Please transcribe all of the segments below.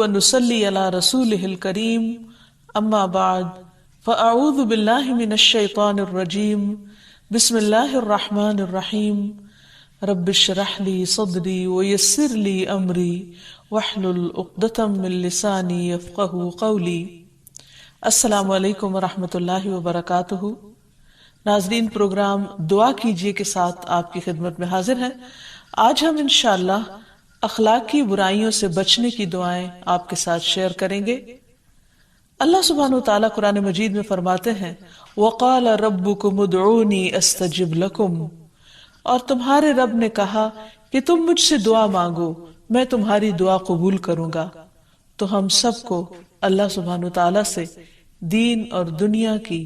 ونصلي على رسوله الكريم اما بعد فاعوذ بالله من الشيطان الرجيم بسم الله الرحمن الرحيم رب اشرح لي صدري ويسر لي امري واحلل عقدة من لساني يفقهوا قولي۔ السلام علیکم ورحمۃ اللہ وبرکاتہ۔ ناظرین، پروگرام دعا کیجیے کے ساتھ آپ کی خدمت میں حاضر ہے۔ آج ہم انشاءاللہ اخلاقی برائیوں سے بچنے کی دعائیں آپ کے ساتھ شیئر کریں گے۔ اللہ سبحانہ وتعالی قرآن مجید میں فرماتے ہیں وَقَالَ رَبُّكُمُ ادْعُونِي أَسْتَجِبْ لَكُمْ، اور تمہارے رب نے کہا کہ تم مجھ سے دعا مانگو، میں تمہاری دعا قبول کروں گا۔ تو ہم سب کو اللہ سبحانہ وتعالی سے دین اور دنیا کی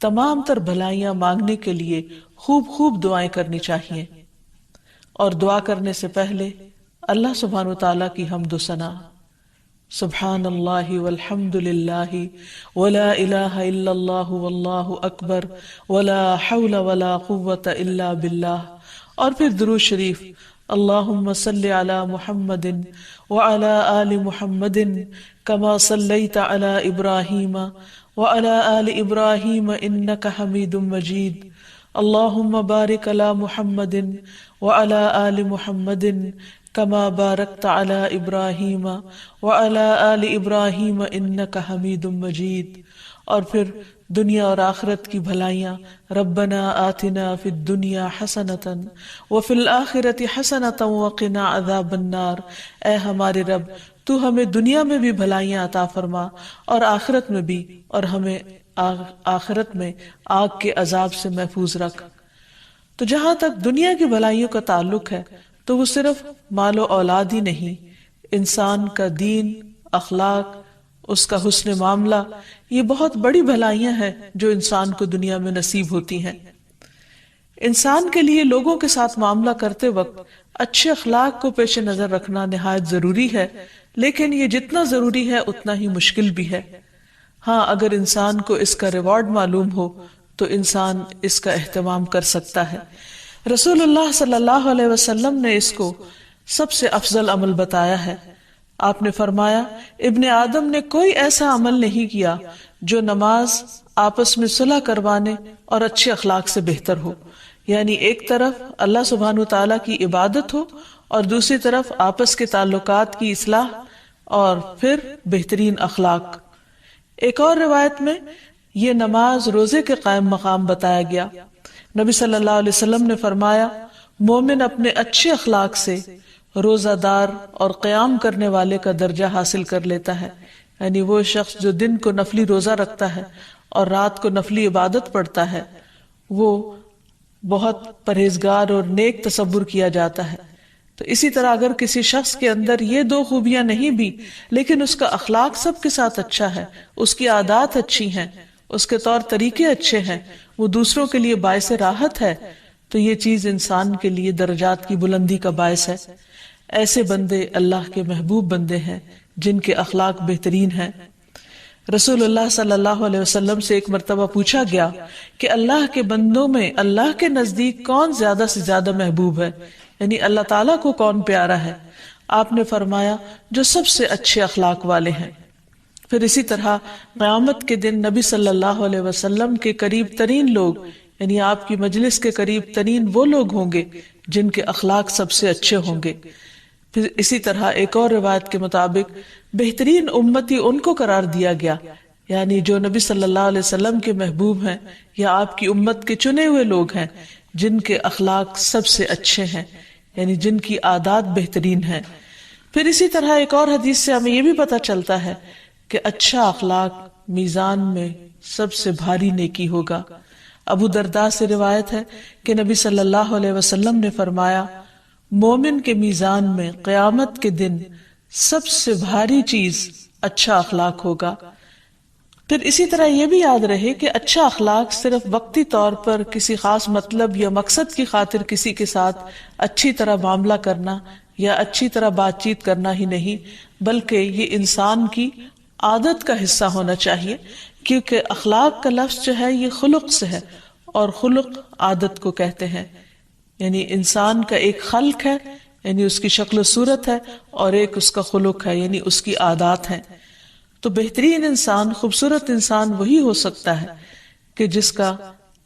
تمام تر بھلائیاں مانگنے کے لیے خوب دعائیں کرنی چاہیے، اور دعا کرنے سے پہلے اللہ سبحانہ وتعالی کی حمد و ثنا، سبحان اللہ والحمد للہ ولا الہ الا اللہ واللہ اکبر ولا حول ولا قوة الا باللہ، اور پھر درود شریف اللہم صلی علی محمد وعلی آل محمد کما صلیت علی ابراہیم وعلی آل ابراہیم انک حمید مجید، اللہم بارک علی محمد وعلی آل محمد کما بارکت علی ابراہیم وعلی آل ابراہیم انک حمید مجید، اور پھر دنیا اور آخرت کی بھلائیاں ربنا آتنا فی الدنیا حسنۃ وفی الآخرۃ حسنۃ وقنا عذاب النار، اے ہمارے رب تو ہمیں دنیا میں بھی بھلائیاں عطا فرما اور آخرت میں بھی، اور ہمیں آخرت میں آگ کے عذاب سے محفوظ رکھ۔ تو جہاں تک دنیا کی بھلائیوں کا تعلق ہے تو وہ صرف مال و اولاد ہی نہیں، انسان کا دین، اخلاق، اس کا حسن معاملہ، یہ بہت بڑی بھلائیاں ہیں جو انسان کو دنیا میں نصیب ہوتی ہیں۔ انسان کے لیے لوگوں کے ساتھ معاملہ کرتے وقت اچھے اخلاق کو پیش نظر رکھنا نہایت ضروری ہے، لیکن یہ جتنا ضروری ہے اتنا ہی مشکل بھی ہے۔ ہاں، اگر انسان کو اس کا ریوارڈ معلوم ہو تو انسان اس کا اہتمام کر سکتا ہے۔ رسول اللہ صلی اللہ علیہ وسلم نے اس کو سب سے افضل عمل بتایا ہے۔ آپ نے فرمایا ابن آدم نے کوئی ایسا عمل نہیں کیا جو نماز، آپس میں صلح کروانے اور اچھے اخلاق سے بہتر ہو، یعنی ایک طرف اللہ سبحانہ وتعالی کی عبادت ہو اور دوسری طرف آپس کے تعلقات کی اصلاح اور پھر بہترین اخلاق۔ ایک اور روایت میں یہ نماز روزے کے قائم مقام بتایا گیا۔ نبی صلی اللہ علیہ وسلم نے فرمایا مومن اپنے اچھے اخلاق سے روزہ دار اور قیام کرنے والے کا درجہ حاصل کر لیتا ہے، یعنی وہ شخص جو دن کو نفلی روزہ رکھتا ہے اور رات کو نفلی عبادت پڑھتا ہے وہ بہت پرہیزگار اور نیک تصور کیا جاتا ہے۔ تو اسی طرح اگر کسی شخص کے اندر یہ دو خوبیاں نہیں بھی لیکن اس کا اخلاق سب کے ساتھ اچھا ہے، اس کی عادات اچھی ہیں، اس کے طور طریقے اچھے ہیں، وہ دوسروں کے لیے باعث راحت ہے، تو یہ چیز انسان کے لیے درجات کی بلندی کا باعث ہے۔ ایسے بندے اللہ کے محبوب بندے ہیں جن کے اخلاق بہترین ہیں۔ رسول اللہ صلی اللہ علیہ وسلم سے ایک مرتبہ پوچھا گیا کہ اللہ کے بندوں میں اللہ کے نزدیک کون زیادہ سے زیادہ محبوب ہے، یعنی اللہ تعالیٰ کو کون پیارا ہے؟ آپ نے فرمایا جو سب سے اچھے اخلاق والے ہیں۔ پھر اسی طرح قیامت کے دن نبی صلی اللہ علیہ وسلم کے قریب ترین لوگ، یعنی آپ کی مجلس کے قریب ترین وہ لوگ ہوں گے جن کے اخلاق سب سے اچھے ہوں گے۔ پھر اسی طرح ایک اور روایت کے مطابق بہترین امتی ان کو قرار دیا گیا، یعنی جو نبی صلی اللہ علیہ وسلم کے محبوب ہیں یا آپ کی امت کے چنے ہوئے لوگ ہیں جن کے اخلاق سب سے اچھے ہیں، یعنی جن کی عادات بہترین ہیں۔ پھر اسی طرح ایک اور حدیث سے ہمیں یہ بھی پتہ چلتا ہے کہ اچھا اخلاق میزان میں سب سے بھاری نیکی ہوگا۔ ابو درداء سے روایت ہے کہ نبی صلی اللہ علیہ وسلم نے فرمایا مومن کے میزان میں قیامت کے دن سب سے بھاری چیز اچھا اخلاق ہوگا۔ پھر اسی طرح یہ بھی یاد رہے کہ اچھا اخلاق صرف وقتی طور پر کسی خاص مطلب یا مقصد کی خاطر کسی کے ساتھ اچھی طرح معاملہ کرنا یا اچھی طرح بات چیت کرنا ہی نہیں، بلکہ یہ انسان کی عادت کا حصہ ہونا چاہیے، کیونکہ اخلاق کا لفظ جو ہے یہ خلق سے ہے، اور خلق عادت کو کہتے ہیں، یعنی انسان کا ایک خلق ہے یعنی اس کی شکل و صورت ہے، اور ایک اس کا خلق ہے یعنی اس کی عادات ہیں۔ تو بہترین انسان، خوبصورت انسان وہی ہو سکتا ہے کہ جس کا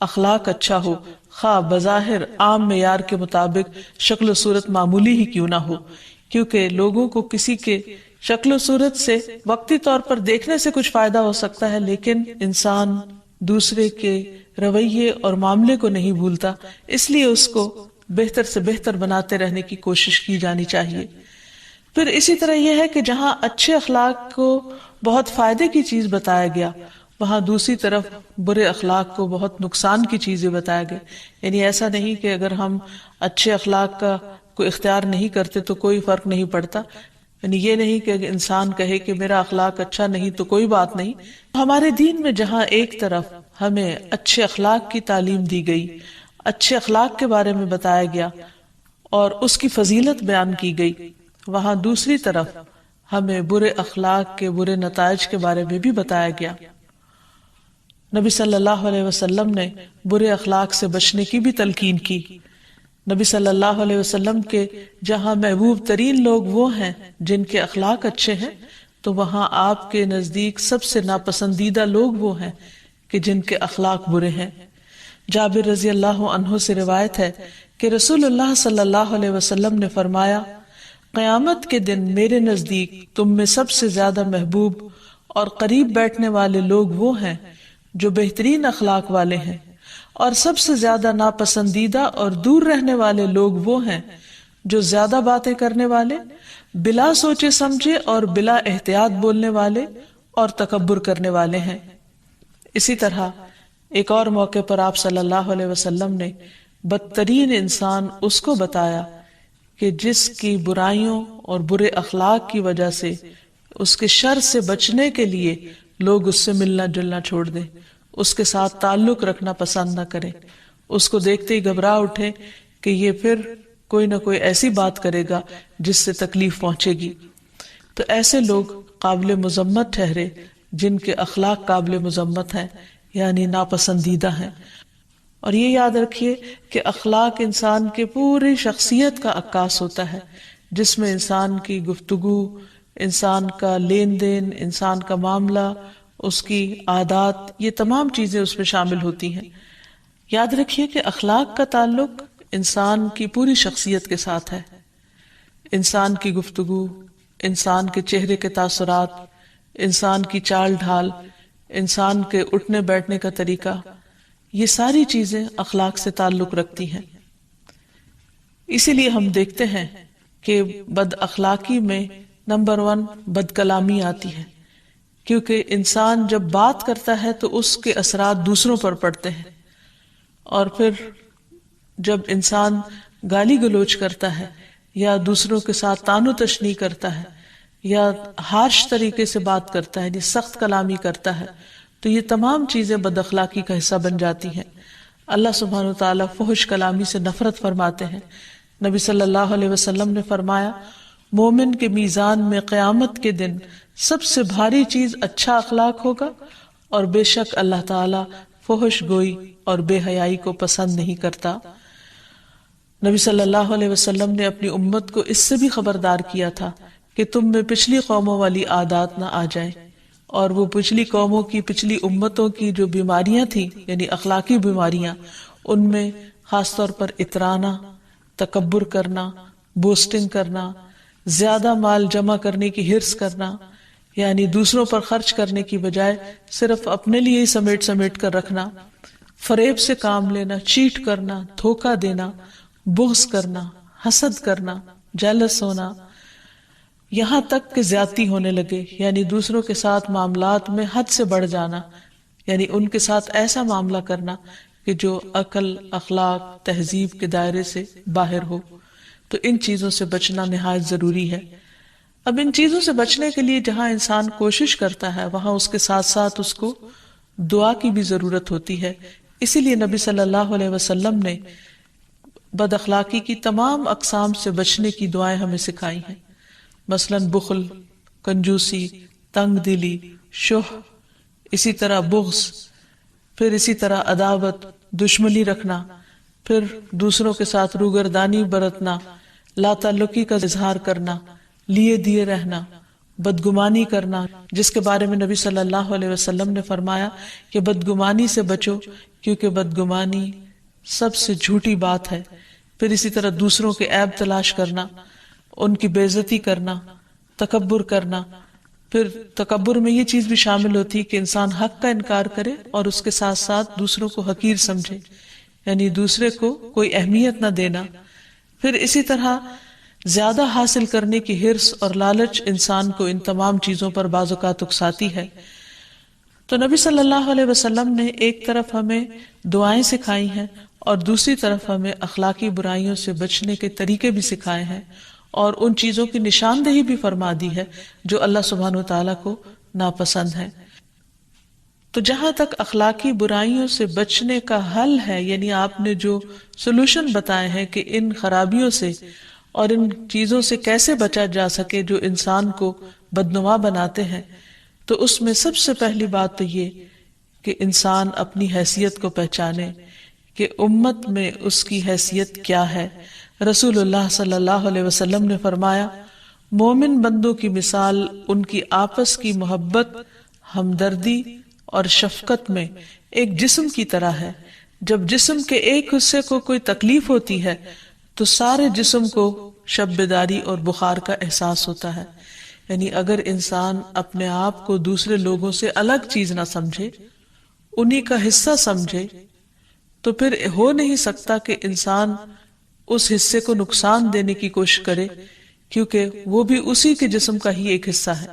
اخلاق اچھا ہو، خواہ بظاہر عام معیار کے مطابق شکل و صورت معمولی ہی کیوں نہ ہو، کیونکہ لوگوں کو کسی کے شکل و صورت سے وقتی طور پر دیکھنے سے کچھ فائدہ ہو سکتا ہے، لیکن انسان دوسرے کے رویے اور معاملے کو نہیں بھولتا، اس لیے اس کو بہتر سے بہتر بناتے رہنے کی کوشش کی جانی چاہیے۔ پھر اسی طرح یہ ہے کہ جہاں اچھے اخلاق کو بہت فائدے کی چیز بتایا گیا، وہاں دوسری طرف برے اخلاق کو بہت نقصان کی چیزیں بتایا گیا۔ یعنی ایسا نہیں کہ اگر ہم اچھے اخلاق کا کوئی اختیار نہیں کرتے تو کوئی فرق نہیں پڑتا، یعنی یہ نہیں کہ انسان کہے کہ میرا اخلاق اچھا نہیں تو کوئی بات نہیں۔ ہمارے دین میں جہاں ایک طرف ہمیں اچھے اخلاق کی تعلیم دی گئی، اچھے اخلاق کے بارے میں بتایا گیا اور اس کی فضیلت بیان کی گئی، وہاں دوسری طرف ہمیں برے اخلاق کے برے نتائج کے بارے میں بھی بتایا گیا۔ نبی صلی اللہ علیہ وسلم نے برے اخلاق سے بچنے کی بھی تلقین کی۔ نبی صلی اللہ علیہ وسلم کے جہاں محبوب ترین لوگ وہ ہیں جن کے اخلاق اچھے ہیں، تو وہاں آپ کے نزدیک سب سے ناپسندیدہ لوگ وہ ہیں کہ جن کے اخلاق برے ہیں۔ جابر رضی اللہ عنہ سے روایت ہے کہ رسول اللہ صلی اللہ علیہ وسلم نے فرمایا، قیامت کے دن میرے نزدیک تم میں سب سے زیادہ محبوب اور قریب بیٹھنے والے لوگ وہ ہیں جو بہترین اخلاق والے ہیں، اور سب سے زیادہ ناپسندیدہ اور دور رہنے والے لوگ وہ ہیں جو زیادہ باتیں کرنے والے، بلا سوچے سمجھے اور بلا احتیاط بولنے والے اور تکبر کرنے والے ہیں۔ اسی طرح ایک اور موقع پر آپ صلی اللہ علیہ وسلم نے بدترین انسان اس کو بتایا کہ جس کی برائیوں اور برے اخلاق کی وجہ سے اس کے شر سے بچنے کے لیے لوگ اس سے ملنا جلنا چھوڑ دیں، اس کے ساتھ تعلق رکھنا پسند نہ کریں، اس کو دیکھتے ہی گھبرا اٹھیں کہ یہ پھر کوئی نہ کوئی ایسی بات کرے گا جس سے تکلیف پہنچے گی۔ تو ایسے لوگ قابل مذمت ٹھہرے جن کے اخلاق قابل مذمت ہیں، یعنی ناپسندیدہ ہیں۔ اور یہ یاد رکھیے کہ اخلاق انسان کے پوری شخصیت کا عکاس ہوتا ہے، جس میں انسان کی گفتگو، انسان کا لین دین، انسان کا معاملہ، اس کی عادات، یہ تمام چیزیں اس میں شامل ہوتی ہیں۔ یاد رکھیے کہ اخلاق کا تعلق انسان کی پوری شخصیت کے ساتھ ہے۔ انسان کی گفتگو، انسان کے چہرے کے تاثرات، انسان کی چال ڈھال، انسان کے اٹھنے بیٹھنے کا طریقہ، یہ ساری چیزیں اخلاق سے تعلق رکھتی ہیں۔ اسی لیے ہم دیکھتے ہیں کہ بد اخلاقی میں نمبر 1 بد کلامی آتی ہے، کیونکہ انسان جب بات کرتا ہے تو اس کے اثرات دوسروں پر پڑتے ہیں، اور پھر جب انسان گالی گلوچ کرتا ہے یا دوسروں کے ساتھ طعن و تشنیع کرتا ہے یا ہارش طریقے سے بات کرتا ہے، یعنی سخت کلامی کرتا ہے، تو یہ تمام چیزیں بد اخلاقی کا حصہ بن جاتی ہیں۔ اللہ سبحانہ وتعالیٰ فحش کلامی سے نفرت فرماتے ہیں۔ نبی صلی اللہ علیہ وسلم نے فرمایا، مومن کے میزان میں قیامت کے دن سب سے بھاری چیز اچھا اخلاق ہوگا، اور بے شک اللہ تعالیٰ فحش گوئی اور بے حیائی کو پسند نہیں کرتا۔ نبی صلی اللہ علیہ وسلم نے اپنی امت کو اس سے بھی خبردار کیا تھا کہ تم میں پچھلی قوموں والی عادات نہ آ جائیں، اور وہ پچھلی قوموں کی، پچھلی امتوں کی جو بیماریاں تھیں، یعنی اخلاقی بیماریاں، ان میں خاص طور پر اترانا، تکبر کرنا، بوسٹنگ کرنا، زیادہ مال جمع کرنے کی حرص کرنا، یعنی دوسروں پر خرچ کرنے کی بجائے صرف اپنے لیے ہی سمیٹ سمیٹ کر رکھنا، فریب سے کام لینا، چیٹ کرنا، دھوکہ دینا، بغض کرنا، حسد کرنا، جیلس ہونا، یہاں تک کہ زیادتی ہونے لگے، یعنی دوسروں کے ساتھ معاملات میں حد سے بڑھ جانا، یعنی ان کے ساتھ ایسا معاملہ کرنا کہ جو عقل، اخلاق، تہذیب کے دائرے سے باہر ہو۔ تو ان چیزوں سے بچنا نہایت ضروری ہے۔ اب ان چیزوں سے بچنے کے لیے جہاں انسان کوشش کرتا ہے، وہاں اس کے ساتھ ساتھ اس کو دعا کی بھی ضرورت ہوتی ہے۔ اسی لیے نبی صلی اللہ علیہ وسلم نے بد اخلاقی کی تمام اقسام سے بچنے کی دعائیں ہمیں سکھائی ہیں، مثلاً بخل، کنجوسی، تنگ دلی، شح، اسی طرح بغض، پھر اسی طرح عداوت، دشمنی رکھنا، پھر دوسروں کے ساتھ روگردانی برتنا، لا تعلقی کا اظہار کرنا، لیے دیے رہنا، بدگمانی کرنا، جس کے بارے میں نبی صلی اللہ علیہ وسلم نے فرمایا کہ بدگمانی سے بچو کیونکہ بدگمانی سب سے جھوٹی بات ہے۔ پھر اسی طرح دوسروں کے عیب تلاش کرنا، ان کی بے عزتی کرنا، تکبر کرنا۔ پھر تکبر میں یہ چیز بھی شامل ہوتی ہے کہ انسان حق کا انکار کرے اور اس کے ساتھ ساتھ دوسروں کو حقیر سمجھے، یعنی دوسرے کو کوئی اہمیت نہ دینا۔ پھر اسی طرح زیادہ حاصل کرنے کی حرص اور لالچ انسان کو ان تمام چیزوں پر بعض اوقات اکساتی ہے۔ تو نبی صلی اللہ علیہ وسلم نے ایک طرف ہمیں دعائیں سکھائی ہیں اور دوسری طرف ہمیں اخلاقی برائیوں سے بچنے کے طریقے بھی سکھائے ہیں، اور ان چیزوں کی نشاندہی بھی فرما دی ہے جو اللہ سبحانہ وتعالیٰ کو ناپسند ہے۔ تو جہاں تک اخلاقی برائیوں سے بچنے کا حل ہے، یعنی آپ نے جو سولوشن بتائے ہیں کہ ان خرابیوں سے اور ان چیزوں سے کیسے بچا جا سکے جو انسان کو بدنما بناتے ہیں، تو اس میں سب سے پہلی بات تو یہ کہ انسان اپنی حیثیت کو پہچانے کہ امت میں اس کی حیثیت کیا ہے۔ رسول اللہ صلی اللہ علیہ وسلم نے فرمایا، مومن بندوں کی مثال ان کی آپس کی محبت، ہمدردی اور شفقت میں ایک جسم کی طرح ہے۔ جب جسم کے ایک حصے کو کوئی تکلیف ہوتی ہے تو سارے جسم کو شب بیداری اور بخار کا احساس ہوتا ہے۔ یعنی اگر انسان اپنے آپ کو دوسرے لوگوں سے الگ چیز نہ سمجھے، انہی کا حصہ سمجھے، تو پھر ہو نہیں سکتا کہ انسان اس حصے کو نقصان دینے کی کوشش کرے، کیونکہ وہ بھی اسی کے جسم کا ہی ایک حصہ ہے۔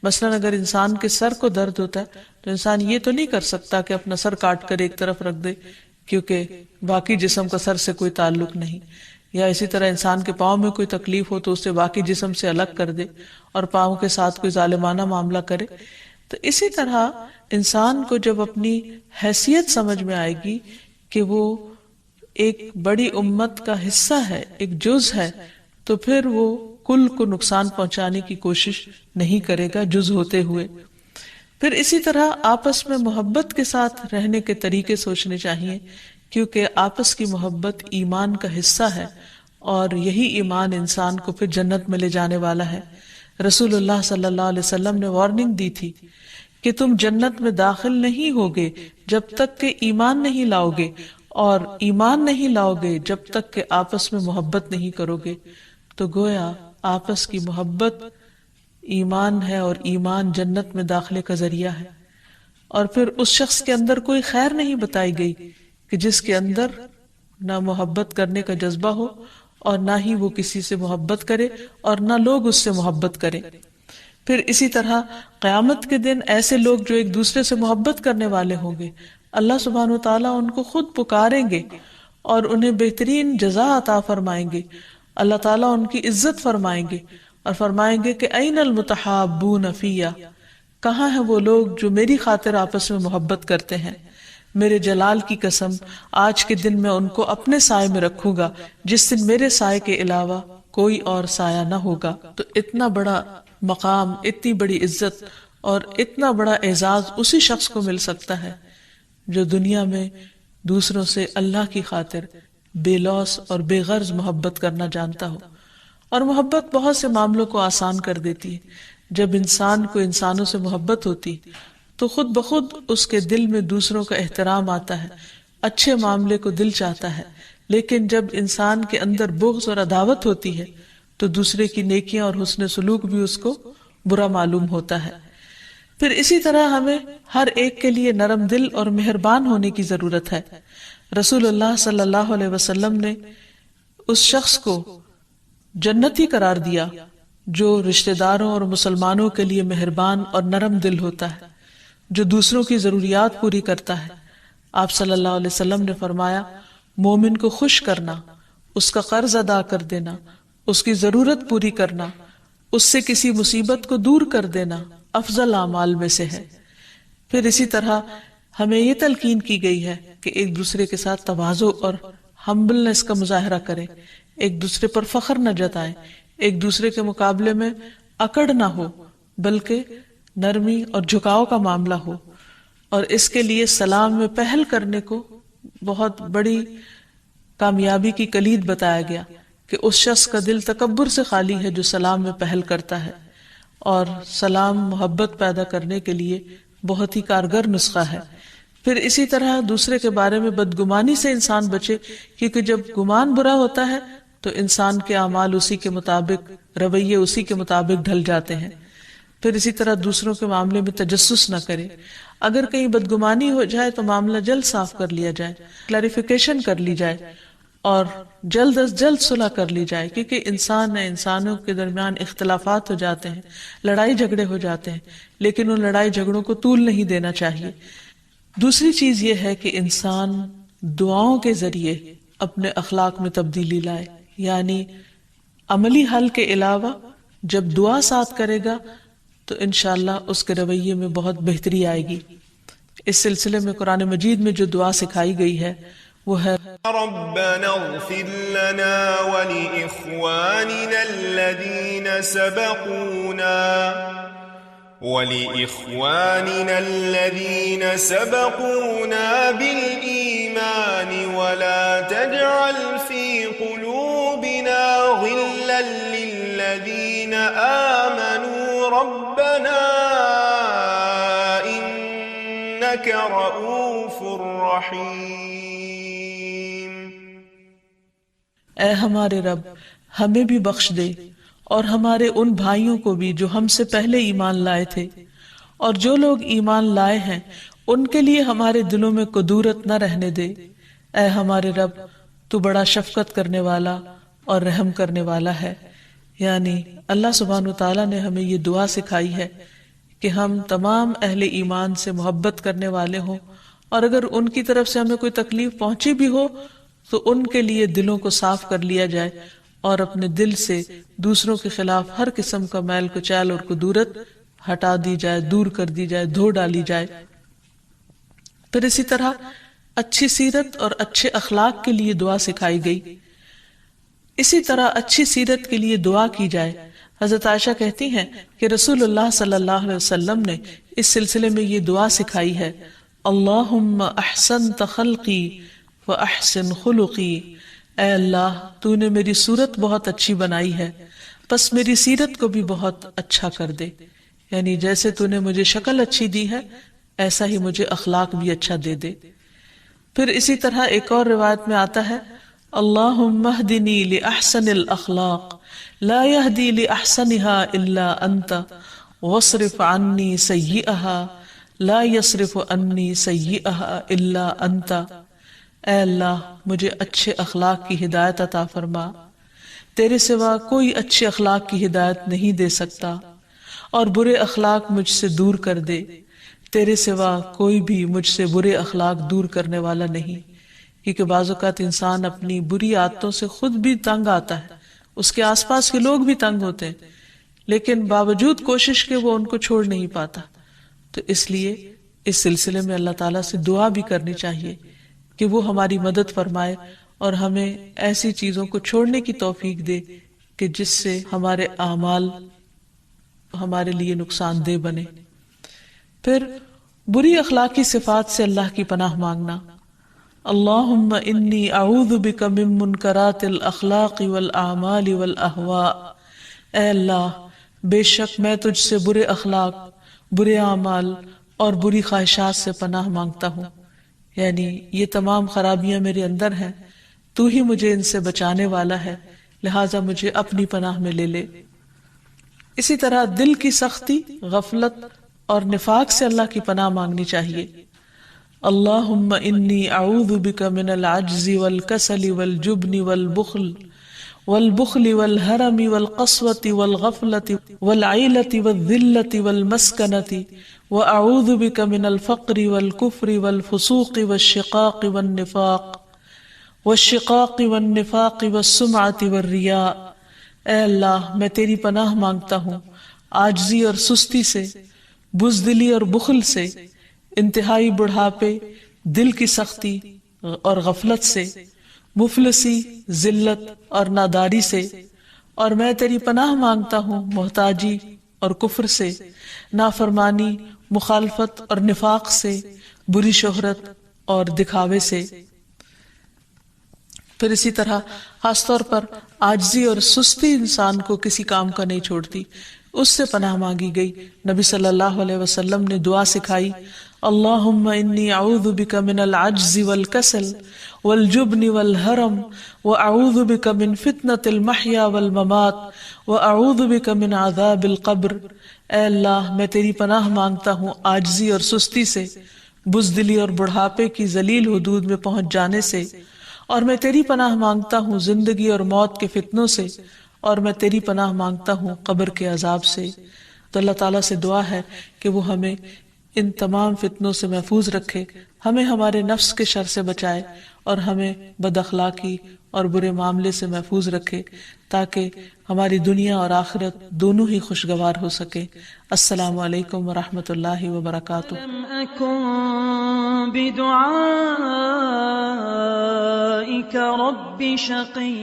مثلا اگر انسان کے سر کو درد ہوتا ہے تو انسان یہ تو نہیں کر سکتا کہ اپنا سر کاٹ کر ایک طرف رکھ دے، کیونکہ باقی جسم کا سر سے کوئی تعلق نہیں۔ یا اسی طرح انسان کے پاؤں میں کوئی تکلیف ہو تو اسے باقی جسم سے الگ کر دے اور پاؤں کے ساتھ کوئی ظالمانہ معاملہ کرے۔ تو اسی طرح انسان کو جب اپنی حیثیت سمجھ میں آئے گی کہ وہ ایک بڑی امت کا حصہ ہے، ایک جز ہے، تو پھر وہ کل کو نقصان پہنچانے کی کوشش نہیں کرے گا جز ہوتے ہوئے۔ پھر اسی طرح آپس میں محبت کے ساتھ رہنے کے طریقے سوچنے چاہیے، کیونکہ آپس کی محبت ایمان کا حصہ ہے اور یہی ایمان انسان کو پھر جنت میں لے جانے والا ہے۔ رسول اللہ صلی اللہ علیہ وسلم نے وارننگ دی تھی کہ تم جنت میں داخل نہیں ہوگے جب تک کہ ایمان نہیں لاؤ گے، اور ایمان نہیں لاؤ گے جب تک کہ آپس میں محبت نہیں کرو گے۔ تو گویا آپس کی محبت ایمان ہے اور ایمان جنت میں داخلے کا ذریعہ ہے۔ اور پھر اس شخص کے اندر کوئی خیر نہیں بتائی گئی کہ جس کے اندر نہ محبت کرنے کا جذبہ ہو اور نہ ہی وہ کسی سے محبت کرے اور نہ لوگ اس سے محبت کریں۔ پھر اسی طرح قیامت کے دن ایسے لوگ جو ایک دوسرے سے محبت کرنے والے ہوں گے، اللہ سبحانہ وتعالیٰ ان کو خود پکاریں گے اور انہیں بہترین جزا عطا فرمائیں گے۔ اللہ تعالیٰ ان کی عزت فرمائیں گے اور فرمائیں گے کہ این المتحابون فیہ، کہاں ہیں وہ لوگ جو میری خاطر آپس میں محبت کرتے ہیں؟ میرے جلال کی قسم، آج کے دن میں ان کو اپنے سائے میں رکھوں گا جس دن میرے سائے کے علاوہ کوئی اور سایہ نہ ہوگا۔ تو اتنا بڑا مقام، اتنی بڑی عزت اور اتنا بڑا اعزاز اسی شخص کو مل سکتا ہے جو دنیا میں دوسروں سے اللہ کی خاطر بے لوث اور بے غرض محبت کرنا جانتا ہو۔ اور محبت بہت سے معاملوں کو آسان کر دیتی ہے۔ جب انسان کو انسانوں سے محبت ہوتی تو خود بخود اس کے دل میں دوسروں کا احترام آتا ہے، اچھے معاملے کو دل چاہتا ہے۔ لیکن جب انسان کے اندر بغض اور عداوت ہوتی ہے تو دوسرے کی نیکیاں اور حسن سلوک بھی اس کو برا معلوم ہوتا ہے۔ پھر اسی طرح ہمیں ہر ایک کے لیے نرم دل اور مہربان ہونے کی ضرورت ہے۔ رسول اللہ صلی اللہ علیہ وسلم نے اس شخص کو جنتی قرار دیا جو رشتہ داروں اور مسلمانوں کے لیے مہربان اور نرم دل ہوتا ہے، جو دوسروں کی ضروریات پوری کرتا ہے۔ آپ صلی اللہ علیہ وسلم نے فرمایا، مومن کو خوش کرنا، اس کا قرض ادا کر دینا، اس کی ضرورت پوری کرنا، اس سے کسی مصیبت کو دور کر دینا افضل اعمال میں سے ہے۔ پھر اسی طرح ہمیں یہ تلقین کی گئی ہے کہ ایک دوسرے کے ساتھ تواضع اور ہمبلنس کا مظاہرہ کریں، ایک دوسرے پر فخر نہ جتائیں، ایک دوسرے کے مقابلے میں اکڑ نہ ہو بلکہ نرمی اور جھکاؤ کا معاملہ ہو۔ اور اس کے لیے سلام میں پہل کرنے کو بہت بڑی کامیابی کی کلید بتایا گیا کہ اس شخص کا دل تکبر سے خالی ہے جو سلام میں پہل کرتا ہے، اور سلام محبت پیدا کرنے کے لیے بہت ہی کارگر نسخہ ہے۔ پھر اسی طرح دوسرے کے بارے میں بدگمانی سے انسان بچے، کیونکہ جب گمان برا ہوتا ہے تو انسان کے اعمال اسی کے مطابق، رویے اسی کے مطابق ڈھل جاتے ہیں۔ پھر اسی طرح دوسروں کے معاملے میں تجسس نہ کرے، اگر کہیں بدگمانی ہو جائے تو معاملہ جلد صاف کر لیا جائے، کلیریفیکیشن کر لی جائے، اور جلد از جلد صلح کر لی جائے، کیونکہ انسان ہے، انسانوں کے درمیان اختلافات ہو جاتے ہیں، لڑائی جھگڑے ہو جاتے ہیں، لیکن ان لڑائی جھگڑوں کو طول نہیں دینا چاہیے۔ دوسری چیز یہ ہے کہ انسان دعاؤں کے ذریعے اپنے اخلاق میں تبدیلی لائے، یعنی عملی حل کے علاوہ جب دعا ساتھ کرے گا تو انشاءاللہ اس کے رویے میں بہت بہتری آئے گی۔ اس سلسلے میں قرآن مجید میں جو دعا سکھائی گئی ہے وہ ہے ربنا اغفر لنا ولإخواننا الذين سبقونا بالإيمان ولا تجعل في قلوبنا غلا للذين آمنوا ربنا إنك رؤوف رحيم۔ اے ہمارے رب، ہمیں بھی بخش دے اور ہمارے ان بھائیوں کو بھی جو ہم سے پہلے ایمان لائے تھے، اور جو لوگ ایمان لائے ہیں ان کے لیے ہمارے دلوں میں کدورت نہ رہنے دے۔ اے ہمارے رب، تو بڑا شفقت کرنے والا اور رحم کرنے والا ہے۔ یعنی اللہ سبحانہ وتعالیٰ نے ہمیں یہ دعا سکھائی ہے کہ ہم تمام اہل ایمان سے محبت کرنے والے ہوں، اور اگر ان کی طرف سے ہمیں کوئی تکلیف پہنچی بھی ہو تو ان کے لیے دلوں کو صاف کر لیا جائے، اور اپنے دل سے دوسروں کے خلاف ہر قسم کا میل کچیل اور کدورت ہٹا دی جائے، دور کر دی جائے، دھو ڈالی جائے۔ پھر اسی طرح اچھی سیرت اور اچھے اخلاق کے لیے دعا سکھائی گئی۔ اسی طرح اچھی سیرت کے لیے دعا کی جائے۔ حضرت عائشہ کہتی ہیں کہ رسول اللہ صلی اللہ علیہ وسلم نے اس سلسلے میں یہ دعا سکھائی ہے، اللہم احسنت خلقی واحسن خلقی، اے اللہ تو نے میری صورت بہت اچھی بنائی ہے، پس میری سیرت کو بھی بہت اچھا کر دے، یعنی جیسے تو نے مجھے شکل اچھی دی ہے ایسا ہی مجھے اخلاق بھی اچھا دے دے۔ پھر اسی طرح ایک اور روایت میں آتا ہے، اللہم اہدنی لأحسن الاخلاق لا یہدی لأحسنها الا انت واصرف عنی سیئها لا یصرف عنی سیئها الا انت۔ اے اللہ مجھے اچھے اخلاق کی ہدایت عطا فرما، تیرے سوا کوئی اچھے اخلاق کی ہدایت نہیں دے سکتا، اور برے اخلاق مجھ سے دور کر دے، تیرے سوا کوئی بھی مجھ سے برے اخلاق دور کرنے والا نہیں۔ کیونکہ بعض اوقات انسان اپنی بری عادتوں سے خود بھی تنگ آتا ہے، اس کے آس پاس کے لوگ بھی تنگ ہوتے ہیں، لیکن باوجود کوشش کے وہ ان کو چھوڑ نہیں پاتا۔ تو اس لیے اس سلسلے میں اللہ تعالیٰ سے دعا بھی کرنی چاہیے کہ وہ ہماری مدد فرمائے اور ہمیں ایسی چیزوں کو چھوڑنے کی توفیق دے کہ جس سے ہمارے اعمال ہمارے لیے نقصان دہ بنے۔ پھر بری اخلاقی صفات سے اللہ کی پناہ مانگنا، اللہم انی اعوذ بک من منکرات الاخلاق والاعمال والاہواء، اے اللہ بے شک میں تجھ سے برے اخلاق، برے اعمال اور بری خواہشات سے پناہ مانگتا ہوں، یعنی یہ تمام خرابیاں میرے اندر ہیں، تو ہی مجھے ان سے بچانے والا ہے، لہٰذا مجھے اپنی پناہ میں لے لے۔ اسی طرح دل کی سختی، غفلت اور نفاق سے اللہ کی پناہ مانگنی چاہیے، اللہم انی اعوذ بک من العجز والکسل والجبن والبخل والحرم والقسوة والغفلة والعیلة والذلة والمسکنة واعوذ بک من الفقر والکفر والفسوق والشقاق والسمعة والریاء۔ اے اللہ میں تیری پناہ مانگتا ہوں عاجزی اور سستی سے، بزدلی اور بخل سے، انتہائی بڑھاپے، دل کی سختی اور غفلت سے، مفلسی، ذلت اور ناداری سے، اور میں تیری پناہ مانگتا ہوں محتاجی اور کفر سے، نافرمانی، مخالفت اور نفاق سے، بری شہرت اور دکھاوے سے۔ پھر اسی طرح خاص طور پر عاجزی اور سستی انسان کو کسی کام کا نہیں چھوڑتی، اس سے پناہ مانگی گئی۔ نبی صلی اللہ علیہ وسلم نے دعا سکھائی، اللہم انی اعوذ بک من العجز والکسل والجبن والہرم واعوذ بک من فتنة المحیا والممات واعوذ بک من عذاب القبر۔ اے اللہ، میں تیری پناہ مانگتا ہوں عاجزی اور سستی سے، بزدلی اور بڑھاپے کی ذلیل حدود میں پہنچ جانے سے، اور میں تیری پناہ مانگتا ہوں زندگی اور موت کے فتنوں سے، اور میں تیری پناہ مانگتا ہوں قبر کے عذاب سے۔ تو اللہ تعالیٰ سے دعا ہے کہ وہ ہمیں ان تمام فتنوں سے محفوظ رکھے، ہمیں ہمارے نفس کے شر سے بچائے، اور ہمیں بد اخلاقی اور برے معاملے سے محفوظ رکھے، تاکہ ہماری دنیا اور آخرت دونوں ہی خوشگوار ہو سکے۔ السلام علیکم ورحمۃ اللہ وبرکاتہ۔ لم أكن بدعائك رب شقي